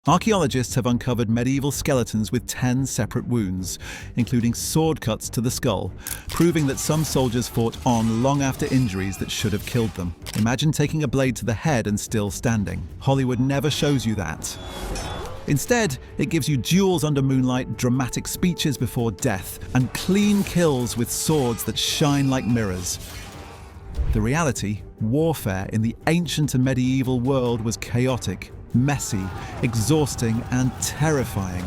Archaeologists have uncovered medieval skeletons with 10 separate wounds, including sword cuts to the skull, proving that some soldiers fought on long after injuries that should have killed them. Imagine taking a blade to the head and still standing. Hollywood never shows you that. Instead, it gives you duels under moonlight, dramatic speeches before death, and clean kills with swords that shine like mirrors. The reality, warfare in the ancient and medieval world was chaotic, messy, exhausting, and terrifying.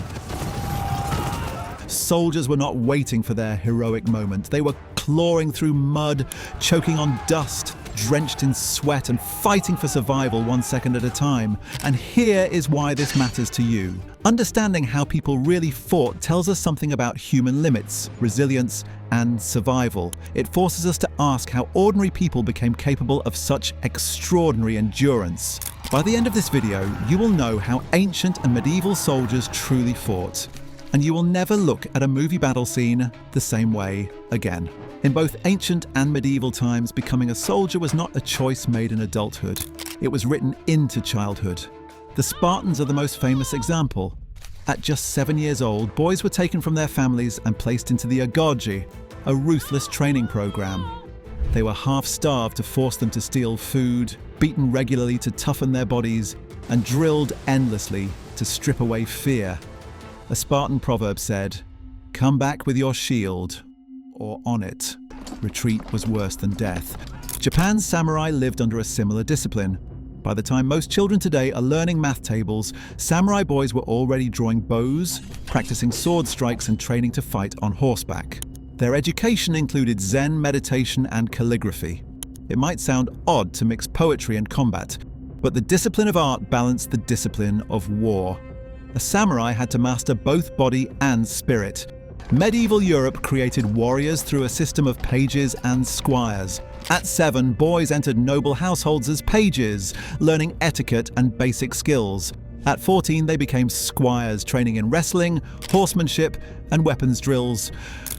Soldiers were not waiting for their heroic moment. They were clawing through mud, choking on dust, drenched in sweat, and fighting for survival 1 second at a time. And here is why this matters to you. Understanding how people really fought tells us something about human limits, resilience, and survival. It forces us to ask how ordinary people became capable of such extraordinary endurance. By the end of this video, you will know how ancient and medieval soldiers truly fought. And you will never look at a movie battle scene the same way again. In both ancient and medieval times, becoming a soldier was not a choice made in adulthood. It was written into childhood. The Spartans are the most famous example. At just 7 years old, boys were taken from their families and placed into the agorgi, a ruthless training program. They were half-starved to force them to steal food, beaten regularly to toughen their bodies, and drilled endlessly to strip away fear. A Spartan proverb said, "Come back with your shield, or on it." Retreat was worse than death. Japan's samurai lived under a similar discipline. By the time most children today are learning math tables, samurai boys were already drawing bows, practicing sword strikes, and training to fight on horseback. Their education included Zen meditation and calligraphy. It might sound odd to mix poetry and combat, but the discipline of art balanced the discipline of war. A samurai had to master both body and spirit. Medieval Europe created warriors through a system of pages and squires. At 7, boys entered noble households as pages, learning etiquette and basic skills. At 14, they became squires, training in wrestling, horsemanship, and weapons drills.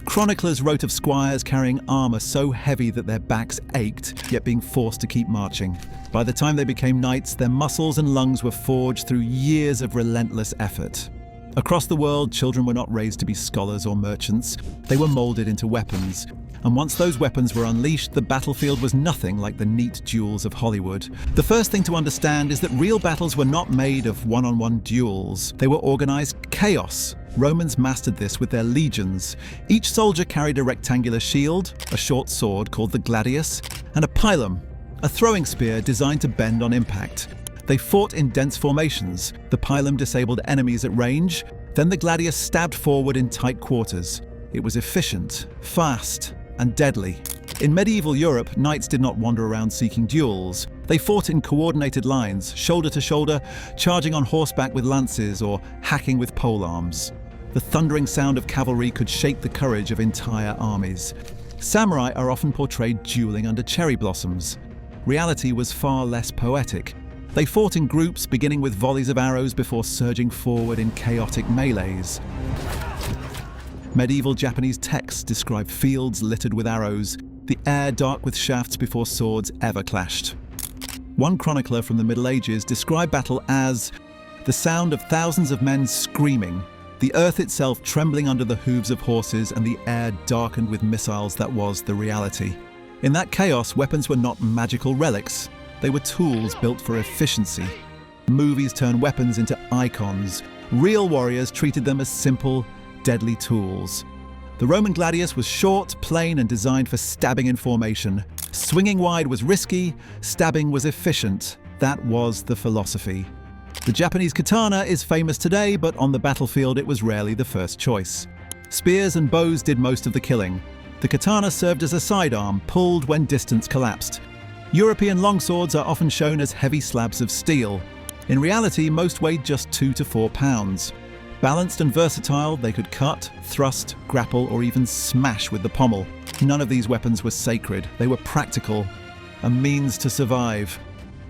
Chroniclers wrote of squires carrying armor so heavy that their backs ached, yet being forced to keep marching. By the time they became knights, their muscles and lungs were forged through years of relentless effort. Across the world, children were not raised to be scholars or merchants. They were molded into weapons. And once those weapons were unleashed, the battlefield was nothing like the neat duels of Hollywood. The first thing to understand is that real battles were not made of one-on-one duels. They were organized chaos. Romans mastered this with their legions. Each soldier carried a rectangular shield, a short sword called the gladius, and a pilum, a throwing spear designed to bend on impact. They fought in dense formations. The pilum disabled enemies at range, then the gladius stabbed forward in tight quarters. It was efficient, fast, and deadly. In medieval Europe, knights did not wander around seeking duels. They fought in coordinated lines, shoulder to shoulder, charging on horseback with lances or hacking with polearms. The thundering sound of cavalry could shake the courage of entire armies. Samurai are often portrayed dueling under cherry blossoms. Reality was far less poetic. They fought in groups, beginning with volleys of arrows before surging forward in chaotic melees. Medieval Japanese texts describe fields littered with arrows, the air dark with shafts before swords ever clashed. One chronicler from the Middle Ages described battle as the sound of thousands of men screaming, the earth itself trembling under the hooves of horses, and the air darkened with missiles that was the reality. In that chaos, weapons were not magical relics. They were tools built for efficiency. Movies turned weapons into icons. Real warriors treated them as simple, deadly tools. The Roman gladius was short, plain, and designed for stabbing in formation. Swinging wide was risky, stabbing was efficient. That was the philosophy. The Japanese katana is famous today, but on the battlefield it was rarely the first choice. Spears and bows did most of the killing. The katana served as a sidearm, pulled when distance collapsed. European longswords are often shown as heavy slabs of steel. In reality, most weighed just 2 to 4 pounds. Balanced and versatile, they could cut, thrust, grapple, or even smash with the pommel. None of these weapons were sacred. They were practical, a means to survive.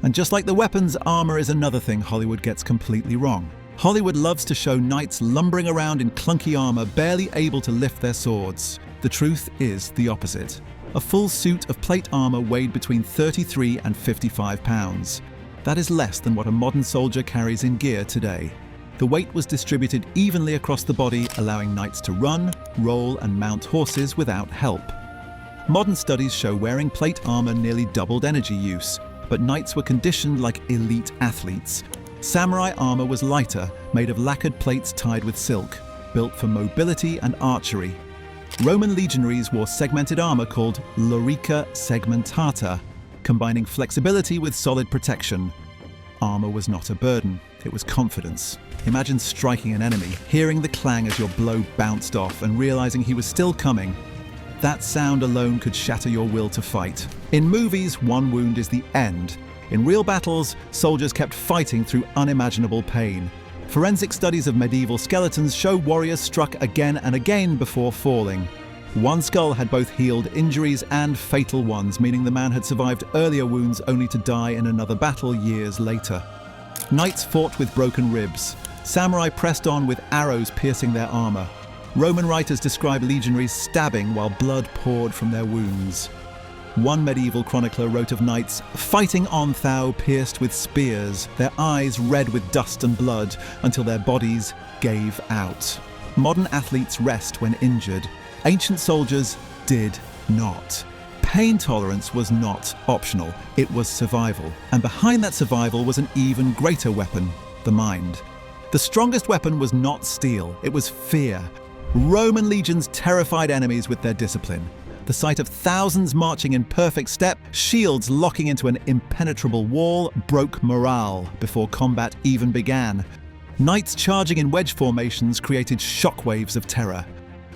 And just like the weapons, armor is another thing Hollywood gets completely wrong. Hollywood loves to show knights lumbering around in clunky armor, barely able to lift their swords. The truth is the opposite. A full suit of plate armor weighed between 33 and 55 pounds. That is less than what a modern soldier carries in gear today. The weight was distributed evenly across the body, allowing knights to run, roll, and mount horses without help. Modern studies show wearing plate armor nearly doubled energy use, but knights were conditioned like elite athletes. Samurai armor was lighter, made of lacquered plates tied with silk, built for mobility and archery. Roman legionaries wore segmented armor called lorica segmentata, combining flexibility with solid protection. Armor was not a burden, it was confidence. Imagine striking an enemy, hearing the clang as your blow bounced off and realizing he was still coming. That sound alone could shatter your will to fight. In movies, one wound is the end. In real battles, soldiers kept fighting through unimaginable pain. Forensic studies of medieval skeletons show warriors struck again and again before falling. One skull had both healed injuries and fatal ones, meaning the man had survived earlier wounds only to die in another battle years later. Knights fought with broken ribs. Samurai pressed on with arrows piercing their armor. Roman writers describe legionaries stabbing while blood poured from their wounds. One medieval chronicler wrote of knights fighting on thou pierced with spears, their eyes red with dust and blood, until their bodies gave out. Modern athletes rest when injured. Ancient soldiers did not. Pain tolerance was not optional, it was survival. And behind that survival was an even greater weapon, the mind. The strongest weapon was not steel, it was fear. Roman legions terrified enemies with their discipline. The sight of thousands marching in perfect step, shields locking into an impenetrable wall, broke morale before combat even began. Knights charging in wedge formations created shockwaves of terror.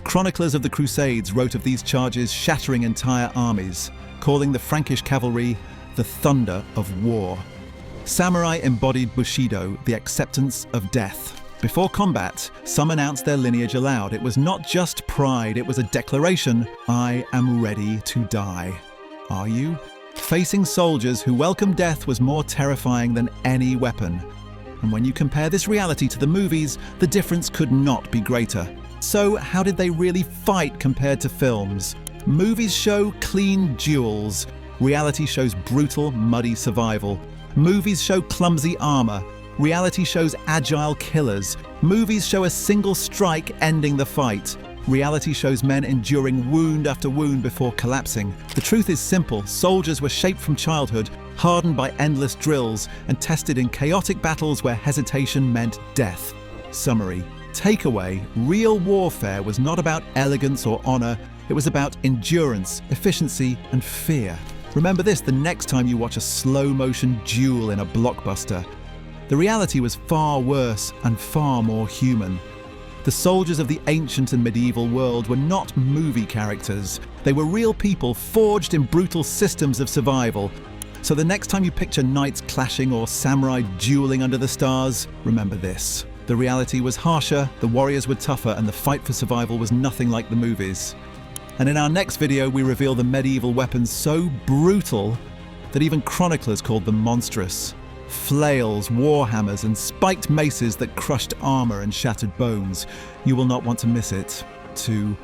Chroniclers of the Crusades wrote of these charges shattering entire armies, calling the Frankish cavalry the thunder of war. Samurai embodied Bushido, the acceptance of death. Before combat, some announced their lineage aloud. It was not just pride, it was a declaration, I am ready to die. Are you? Facing soldiers who welcomed death was more terrifying than any weapon. And when you compare this reality to the movies, the difference could not be greater. So how did they really fight compared to films? Movies show clean duels. Reality shows brutal, muddy survival. Movies show clumsy armor. Reality shows agile killers. Movies show a single strike ending the fight. Reality shows men enduring wound after wound before collapsing. The truth is simple. Soldiers were shaped from childhood, hardened by endless drills, and tested in chaotic battles where hesitation meant death. Summary. Takeaway, real warfare was not about elegance or honor. It was about endurance, efficiency, and fear. Remember this the next time you watch a slow-motion duel in a blockbuster. The reality was far worse and far more human. The soldiers of the ancient and medieval world were not movie characters. They were real people forged in brutal systems of survival. So the next time you picture knights clashing or samurai dueling under the stars, remember this. The reality was harsher, the warriors were tougher, and the fight for survival was nothing like the movies. And in our next video, we reveal the medieval weapons so brutal that even chroniclers called them monstrous. Flails, warhammers, and spiked maces that crushed armor and shattered bones. You will not want to miss it. To